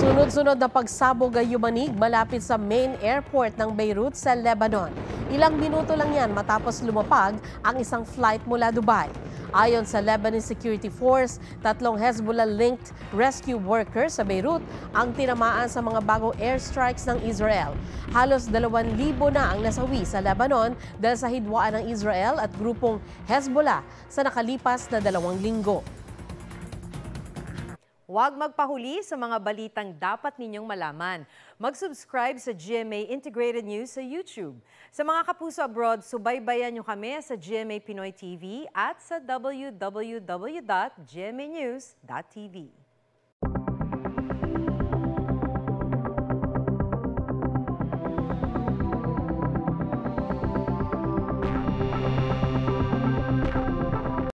Sunod-sunod na pagsabog ay yumanig malapit sa main airport ng Beirut sa Lebanon. Ilang minuto lang yan matapos lumapag ang isang flight mula Dubai. Ayon sa Lebanese Security Force, 3 Hezbollah-linked rescue workers sa Beirut ang tinamaan sa mga bagong airstrikes ng Israel. Halos 2,000 na ang nasawi sa Lebanon dahil sa hidwaan ng Israel at grupong Hezbollah sa nakalipas na 2 linggo. Huwag magpahuli sa mga balitang dapat ninyong malaman. Mag-subscribe sa GMA Integrated News sa YouTube. Sa mga kapuso abroad, subaybayan nyo kami sa GMA Pinoy TV at sa www.gmanews.tv.